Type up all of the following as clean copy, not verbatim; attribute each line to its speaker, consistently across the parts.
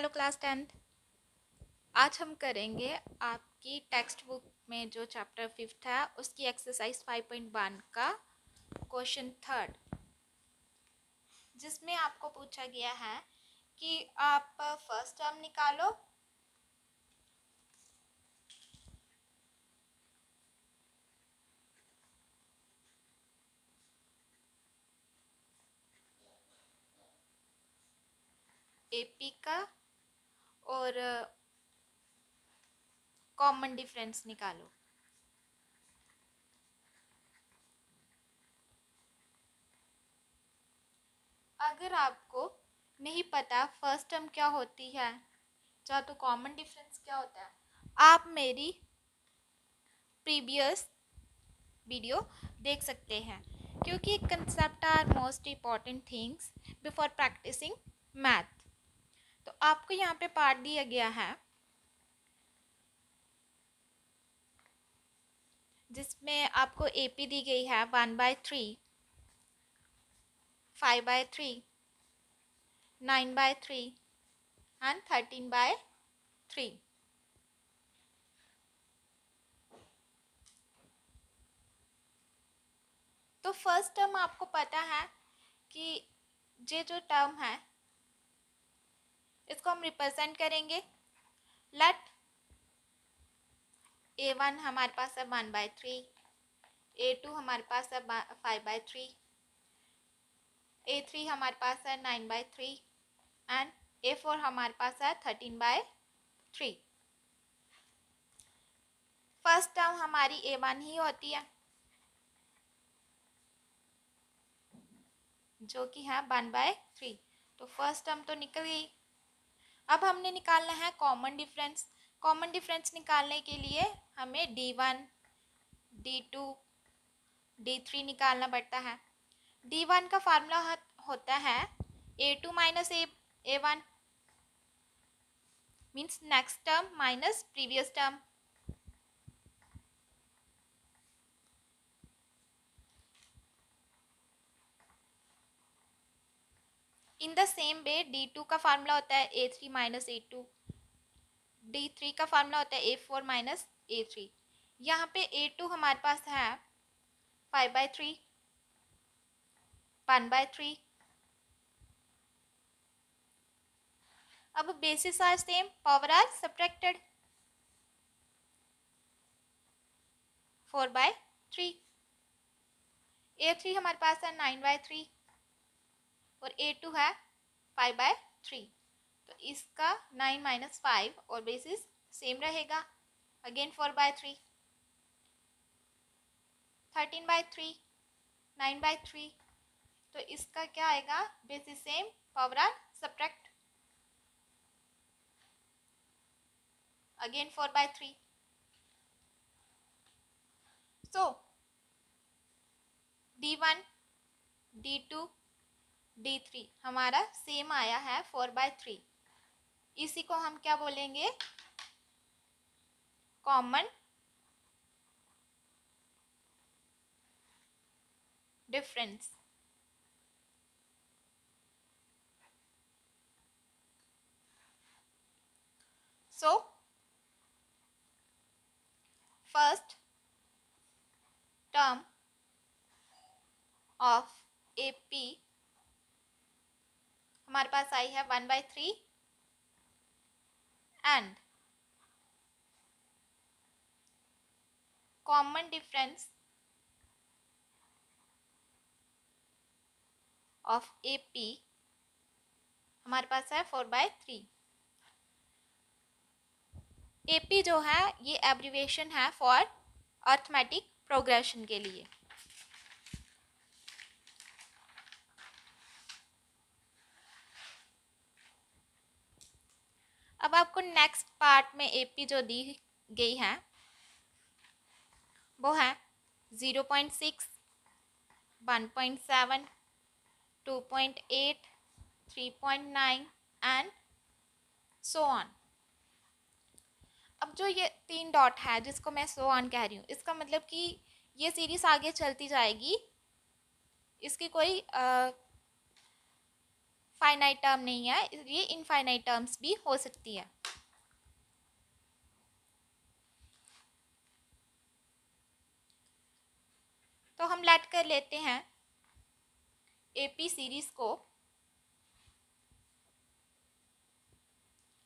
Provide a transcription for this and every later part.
Speaker 1: Hello class 10th। आज हम करेंगे आपकी टेक्स्ट बुक में जो चैप्टर 5th है उसकी एक्सरसाइज 5.1 का क्वेश्चन 3rd, जिसमें आपको पूछा गया है कि आप फर्स्ट टर्म निकालो, एपी का, और कॉमन डिफरेंस निकालो। अगर आपको नहीं पता फर्स्ट टर्म क्या होती है या तो कॉमन डिफरेंस क्या होता है, आप मेरी प्रीवियस वीडियो देख सकते हैं, क्योंकि concept are most important things before practising math. तो आपको यहाँ पे पार्ट दिया गया है जिसमें आपको एपी दी गई है 1/3, 5/3, 9/3 एंड 13/3। तो फर्स्ट टर्म आपको पता है कि ये जो टर्म है इसको हम रिप्रेजेंट करेंगे। लेट A1 हमारे पास है 1/3, A2 हमारे पास है 5/3, A3 हमारे पास है 9/3 एंड A4 हमारे पास है 13/3। फर्स्ट टर्म हमारी A1 ही होती है जो कि है 1/3। तो फर्स्ट टर्म तो निकल गई। अब हमने निकालना है कॉमन डिफरेंस। कॉमन डिफरेंस निकालने के लिए हमें D1, D2, D3 निकालना पड़ता है। D1 का फार्मूला होता है A2 minus A1 means next term minus previous term. In the same way D2 का फार्मूला होता है A3 माइनस A2, D3 का फार्मूला होता है A4 माइनस A3। यहाँ पे A2 हमारे पास है 5/3, 1/3। अब basis are same, power are subtracted, 4/3। A3 हमारे पास है 9/3 और A2 है 5/3। तो इसका 9 माइनस 5 और बेसिस सेम रहेगा, अगेन 4/3, 13/3, 9/3। तो इसका क्या आएगा, basis same, power are subtract, again 4/3। So D1, D2, D3 हमारा सेम आया है 4/3। इसी को हम क्या बोलेंगे, common difference. So first term of AP हमारे पास आई है 1/3 and common difference of AP हमारे पास है 4/3। AP जो है ये एब्रीविएशन है फॉर अर्थमेटिक प्रोग्रेशन के लिए। अब आपको नेक्स्ट पार्ट में AP जो दी गई है वो है 0.6, 1.7, 2.8, 3.9 एंड सो ऑन। अब जो ये 3 डॉट है जिसको मैं सो ऑन कह रही हूँ, इसका मतलब कि ये सीरीज आगे चलती जाएगी, इसकी कोई फाइनाइट टर्म नहीं है, ये इनफाइनाइट टर्म्स भी हो सकती है। तो हम लेट कर लेते हैं एपी सीरीज को,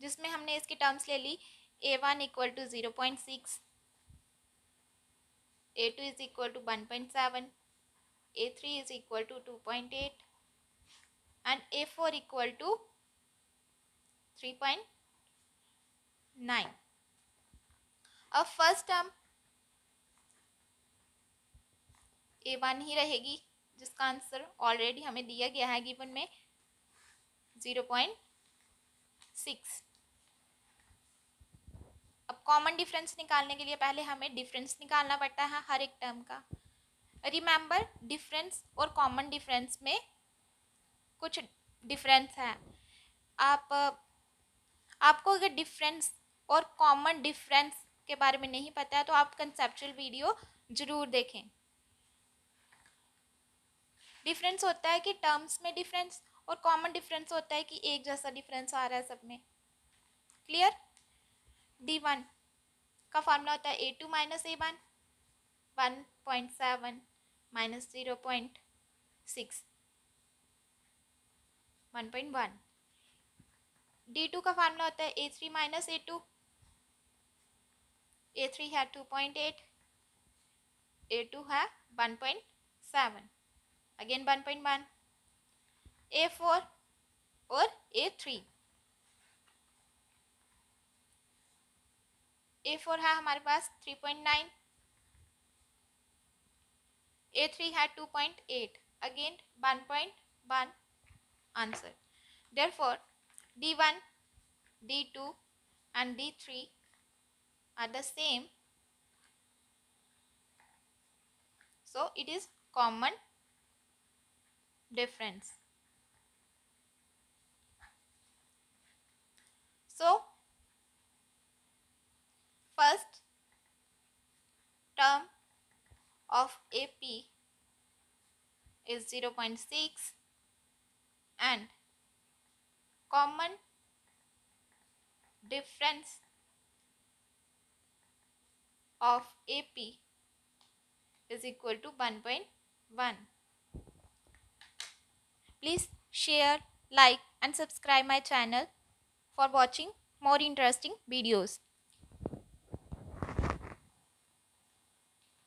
Speaker 1: जिसमें हमने इसकी टर्म्स ले ली a1 equal to 0.6, a2 is equal to 1.7, a3 is equal to 2.8 and a4 equal to 3.9। अब फर्स्ट टर्म a1 ही रहेगी, जिसका आंसर ऑलरेडी हमें दिया गया है गिवन में 0.6। अब कॉमन डिफरेंस निकालने के लिए पहले हमें डिफरेंस निकालना पड़ता है हर एक टर्म का। रिमेंबर, डिफरेंस और कॉमन डिफरेंस में कुछ डिफरेंस है। आपको अगर डिफरेंस और कॉमन डिफरेंस के बारे में नहीं पता है तो आप कंसेप्चुअल वीडियो जरूर देखें। डिफरेंस होता है कि टर्म्स में डिफरेंस, और कॉमन डिफरेंस होता है कि एक जैसा डिफरेंस आ रहा है सब में। क्लियर? D1 का फॉर्मूला होता है A2 minus A1, 1.7 minus 0.6, 1.1। D2 का फार्मूला होता है A3 माइनस A2, A3 है 2.8, A2 है 1.7, अगेन 1.1। A4 और A3, A4 है हमारे पास 3.9, A3 है 2.8, again 1.1 answer. Therefore, D1, D2 and D3 are the same, so it is common difference. So first term of AP is 0.6 and common difference of AP is equal to 1.1. Please share, like and subscribe my channel for watching more interesting videos.